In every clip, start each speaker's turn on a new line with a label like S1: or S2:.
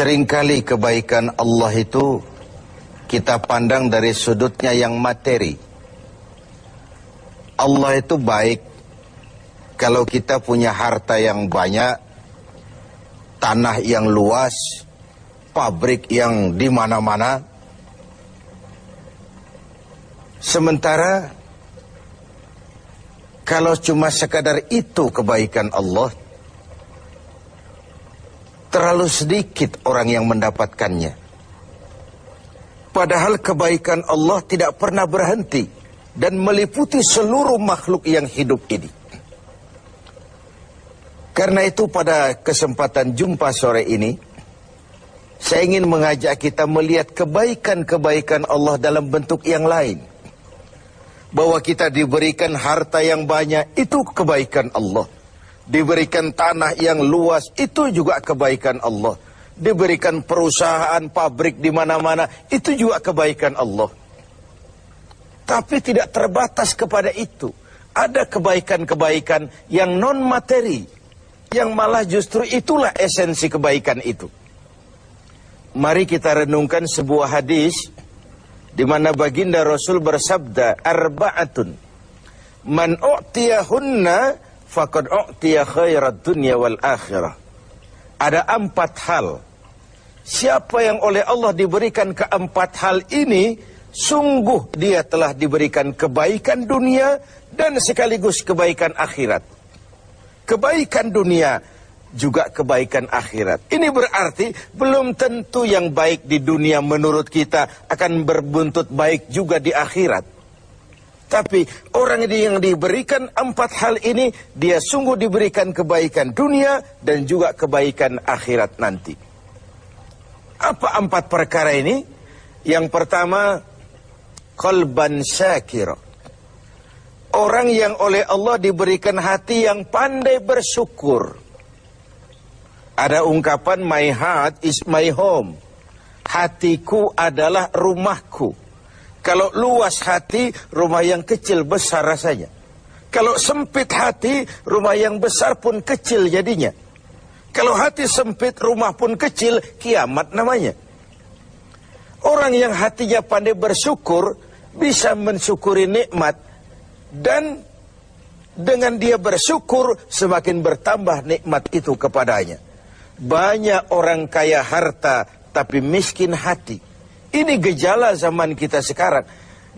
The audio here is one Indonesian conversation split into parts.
S1: Seringkali kebaikan Allah itu kita pandang dari sudutnya yang materi. Allah itu baik kalau kita punya harta yang banyak, tanah yang luas, pabrik yang di mana-mana. Sementara kalau cuma sekadar itu kebaikan Allah, terlalu sedikit orang yang mendapatkannya. Padahal kebaikan Allah tidak pernah berhenti dan meliputi seluruh makhluk yang hidup ini. Karena itu pada kesempatan jumpa sore ini, saya ingin mengajak kita melihat kebaikan-kebaikan Allah dalam bentuk yang lain. Bahwa kita diberikan harta yang banyak, itu kebaikan Allah. Diberikan tanah yang luas, itu juga kebaikan Allah. Diberikan perusahaan, pabrik di mana-mana, itu juga kebaikan Allah. Tapi tidak terbatas kepada itu. Ada kebaikan-kebaikan yang non-materi, yang malah justru itulah esensi kebaikan itu. Mari kita renungkan sebuah hadis di mana baginda Rasul bersabda, arba'atun man u'tiyahunna faqad u'tiya khairat dunya wal akhirah. Ada 4 hal. Siapa yang oleh Allah diberikan keempat hal ini, sungguh dia telah diberikan kebaikan dunia dan sekaligus kebaikan akhirat. Kebaikan dunia juga kebaikan akhirat. Ini berarti belum tentu yang baik di dunia menurut kita akan berbuntut baik juga di akhirat. Tapi orang yang diberikan 4 hal ini, dia sungguh diberikan kebaikan dunia dan juga kebaikan akhirat nanti. Apa 4 perkara ini? Yang pertama, qalban syakira. Orang yang oleh Allah diberikan hati yang pandai bersyukur. Ada ungkapan, my heart is my home. Hatiku adalah rumahku. Kalau luas hati, rumah yang kecil besar rasanya. Kalau sempit hati, rumah yang besar pun kecil jadinya. Kalau hati sempit, rumah pun kecil, kiamat namanya. Orang yang hatinya pandai bersyukur, bisa mensyukuri nikmat. Dan dengan dia bersyukur, semakin bertambah nikmat itu kepadanya. Banyak orang kaya harta, tapi miskin hati. Ini gejala zaman kita sekarang.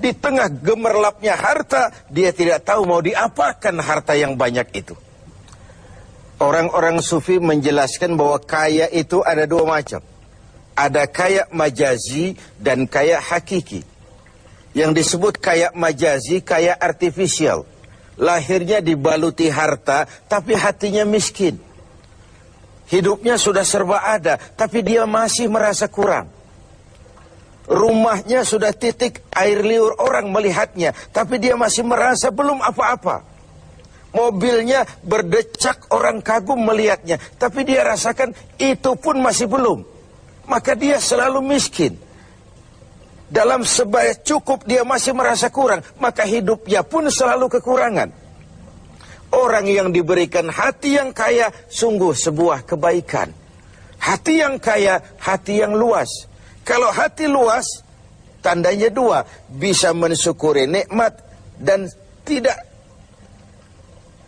S1: Di tengah gemerlapnya harta, dia tidak tahu mau diapakan harta yang banyak itu. Orang-orang sufi menjelaskan bahwa kaya itu ada 2 macam. Ada kaya majazi dan kaya hakiki. Yang disebut kaya majazi, kaya artifisial. Lahirnya dibaluti harta, tapi hatinya miskin. Hidupnya sudah serba ada, tapi dia masih merasa kurang. Rumahnya sudah titik air liur orang melihatnya, tapi dia masih merasa belum apa-apa. Mobilnya berdecak orang kagum melihatnya, tapi dia rasakan itu pun masih belum. Maka dia selalu miskin. Dalam sebaya cukup dia masih merasa kurang, maka hidupnya pun selalu kekurangan. Orang yang diberikan hati yang kaya, sungguh sebuah kebaikan. Hati yang kaya, hati yang luas. Kalau hati luas, tandanya 2, bisa mensyukuri nikmat dan tidak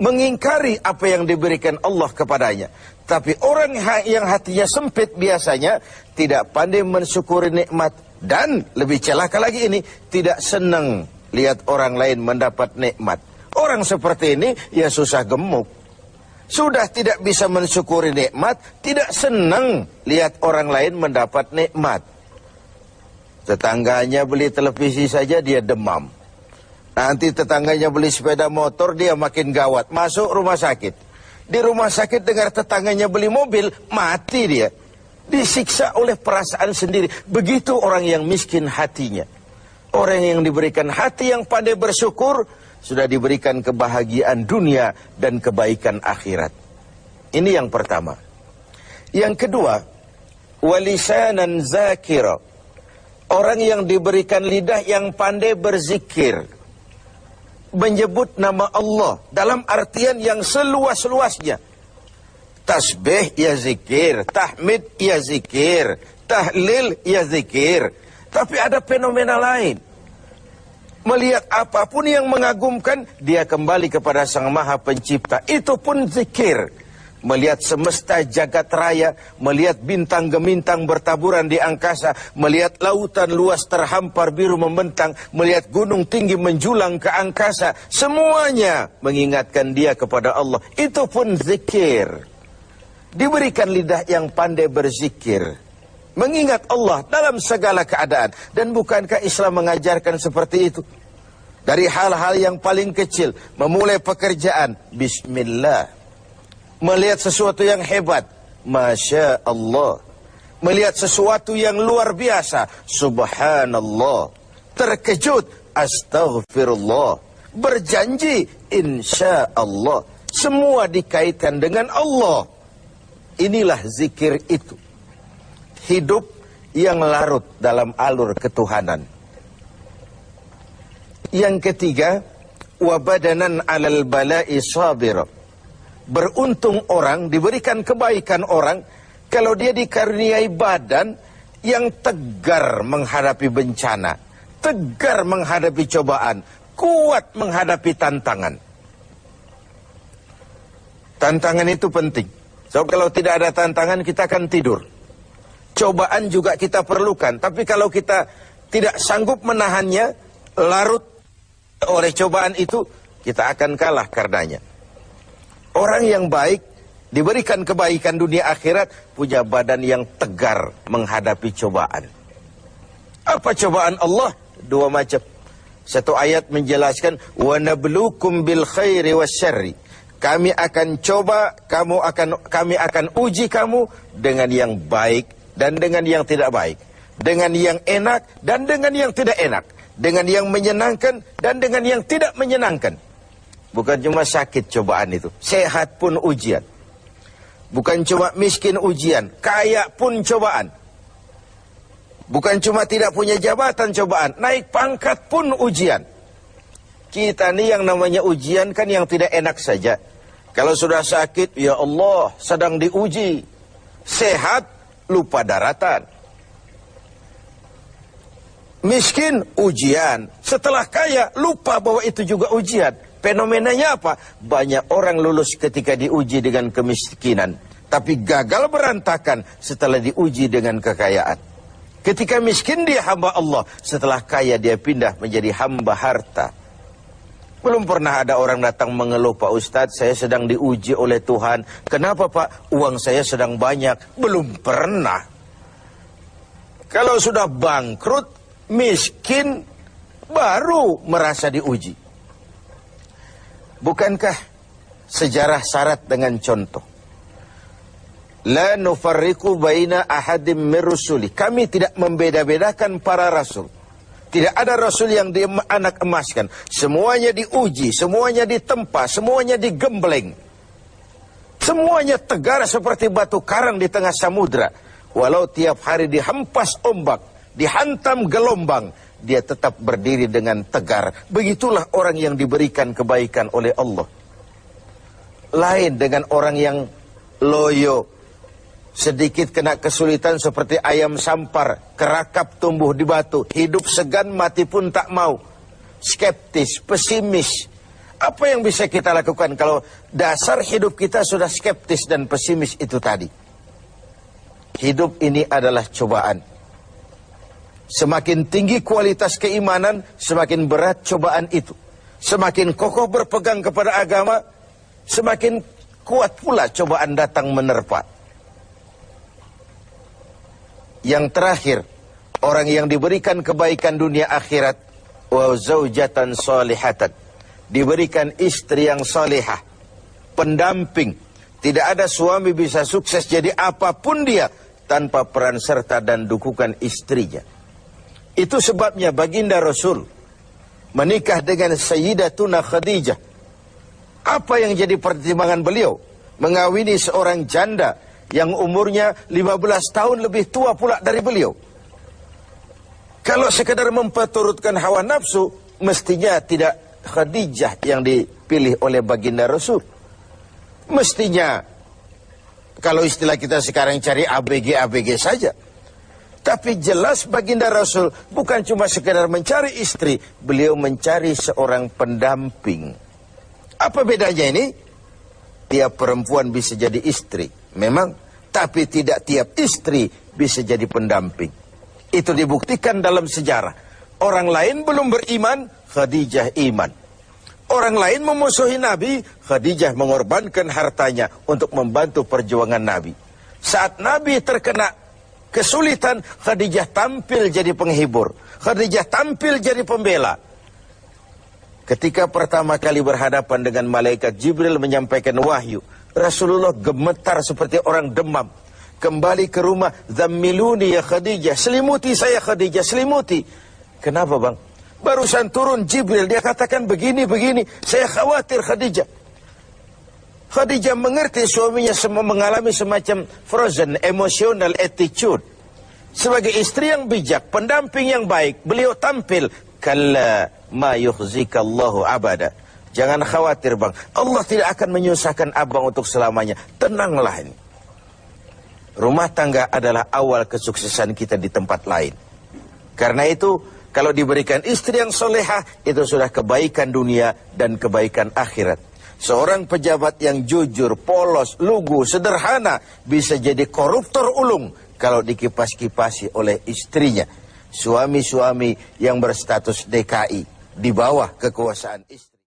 S1: mengingkari apa yang diberikan Allah kepadanya. Tapi orang yang hatinya sempit biasanya tidak pandai mensyukuri nikmat. Dan lebih celaka lagi ini, tidak senang lihat orang lain mendapat nikmat. Orang seperti ini ya susah gemuk. Sudah tidak bisa mensyukuri nikmat, tidak senang lihat orang lain mendapat nikmat. Tetangganya beli televisi saja dia demam. Nanti tetangganya beli sepeda motor, dia makin gawat, masuk rumah sakit. Di rumah sakit dengar tetangganya beli mobil, mati dia. Disiksa oleh perasaan sendiri. Begitu orang yang miskin hatinya. Orang yang diberikan hati yang pandai bersyukur, sudah diberikan kebahagiaan dunia dan kebaikan akhirat. Ini yang pertama. Yang kedua, walisanan zakira. Orang yang diberikan lidah yang pandai berzikir. Menyebut nama Allah dalam artian yang seluas-luasnya. Tasbih ya zikir, tahmid ya zikir, tahlil ya zikir. Tapi ada fenomena lain. Melihat apapun yang mengagumkan, dia kembali kepada Sang Maha Pencipta. Itu pun zikir. Melihat semesta jagat raya, melihat bintang gemintang bertaburan di angkasa, melihat lautan luas terhampar biru membentang, melihat gunung tinggi menjulang ke angkasa, semuanya mengingatkan dia kepada Allah. Itu pun zikir. Diberikan lidah yang pandai berzikir, mengingat Allah dalam segala keadaan. Dan bukankah Islam mengajarkan seperti itu? Dari hal-hal yang paling kecil, memulai pekerjaan, bismillah. Melihat sesuatu yang hebat, Masya Allah. Melihat sesuatu yang luar biasa, Subhanallah. Terkejut, Astaghfirullah. Berjanji, Insya Allah. Semua dikaitkan dengan Allah. Inilah zikir itu. Hidup yang larut dalam alur ketuhanan. Yang ketiga, wabadanan alal bala'i sabir. Beruntung orang, diberikan kebaikan orang, kalau dia dikaruniai badan yang tegar menghadapi bencana, tegar menghadapi cobaan, kuat menghadapi tantangan. Tantangan itu penting. So, kalau tidak ada tantangan, kita akan tidur. Cobaan juga kita perlukan. Tapi kalau kita tidak sanggup menahannya, larut oleh cobaan itu, kita akan kalah karenanya. Orang yang baik, diberikan kebaikan dunia akhirat, punya badan yang tegar menghadapi cobaan. Apa cobaan Allah? Dua macam. Satu ayat menjelaskan, وَنَبْلُوكُمْ بِالْخَيْرِ وَالشَّرِّ. Kami akan coba, kami akan uji kamu dengan yang baik dan dengan yang tidak baik. Dengan yang enak dan dengan yang tidak enak. Dengan yang menyenangkan dan dengan yang tidak menyenangkan. Bukan cuma sakit cobaan itu, sehat pun ujian. Bukan cuma miskin ujian, kaya pun cobaan. Bukan cuma tidak punya jabatan cobaan, naik pangkat pun ujian. Kita nih yang namanya ujian kan yang tidak enak saja. Kalau sudah sakit, ya Allah, sedang diuji. Sehat, lupa daratan. Miskin, ujian. Setelah kaya, lupa bahwa itu juga ujian. Fenomenanya apa? Banyak orang lulus ketika diuji dengan kemiskinan, tapi gagal berantakan setelah diuji dengan kekayaan. Ketika miskin dia hamba Allah, setelah kaya dia pindah menjadi hamba harta. Belum pernah ada orang datang mengeluh, Pak Ustadz, saya sedang diuji oleh Tuhan. Kenapa Pak? Uang saya sedang banyak. Belum pernah. Kalau sudah bangkrut, miskin, baru merasa diuji. Bukankah sejarah syarat dengan contoh? La nufarriqu baina ahadim min rusuli. Kami tidak membeda-bedakan para rasul. Tidak ada rasul yang dianak emaskan. Semuanya diuji, semuanya ditempa, semuanya digembleng. Semuanya tegar seperti batu karang di tengah samudra. Walau tiap hari dihempas ombak, dihantam gelombang, dia tetap berdiri dengan tegar. Begitulah orang yang diberikan kebaikan oleh Allah. Lain dengan orang yang loyo, sedikit kena kesulitan seperti ayam sampar, kerakap tumbuh di batu, hidup segan mati pun tak mau. Skeptis, pesimis. Apa yang bisa kita lakukan kalau dasar hidup kita sudah skeptis dan pesimis itu tadi? Hidup ini adalah cobaan. Semakin tinggi kualitas keimanan, semakin berat cobaan itu. Semakin kokoh berpegang kepada agama, semakin kuat pula cobaan datang menerpa. Yang terakhir, orang yang diberikan kebaikan dunia akhirat, wa zaujatan salihatan, diberikan istri yang salihah, pendamping. Tidak ada suami bisa sukses jadi apapun dia tanpa peran serta dan dukungan istrinya. Itu sebabnya baginda Rasul menikah dengan Sayyidatuna Khadijah. Apa yang jadi pertimbangan beliau? Mengawini seorang janda yang umurnya 15 tahun lebih tua pula dari beliau. Kalau sekedar memperturutkan hawa nafsu, mestinya tidak Khadijah yang dipilih oleh baginda Rasul. Mestinya Kalau istilah kita sekarang cari ABG saja. Tapi jelas baginda Rasul bukan cuma sekedar mencari istri, beliau mencari seorang pendamping. Apa bedanya ini? Tiap perempuan bisa jadi istri, memang, tapi tidak tiap istri bisa jadi pendamping. Itu dibuktikan dalam sejarah. Orang lain belum beriman, Khadijah iman. Orang lain memusuhi Nabi, Khadijah mengorbankan hartanya untuk membantu perjuangan Nabi. Saat Nabi terkena kesulitan, Khadijah tampil jadi penghibur. Khadijah tampil jadi pembela. Ketika pertama kali berhadapan dengan malaikat Jibril menyampaikan wahyu, Rasulullah gemetar seperti orang demam. Kembali ke rumah, "Zammiluni ya Khadijah." Selimuti saya Khadijah, selimuti. Kenapa bang? Barusan turun Jibril, dia katakan begini. Saya khawatir Khadijah. Khadijah mengerti suaminya mengalami semacam frozen, emotional attitude. Sebagai istri yang bijak, pendamping yang baik, beliau tampil. Kalla ma yukhzikallahu abada. Jangan khawatir bang, Allah tidak akan menyusahkan abang untuk selamanya. Tenanglah ini. Rumah tangga adalah awal kesuksesan kita di tempat lain. Karena itu, kalau diberikan istri yang solehah, itu sudah kebaikan dunia dan kebaikan akhirat. Seorang pejabat yang jujur, polos, lugu, sederhana, bisa jadi koruptor ulung kalau dikipas-kipasi oleh istrinya. Suami-suami yang berstatus DKI, di bawah kekuasaan istri.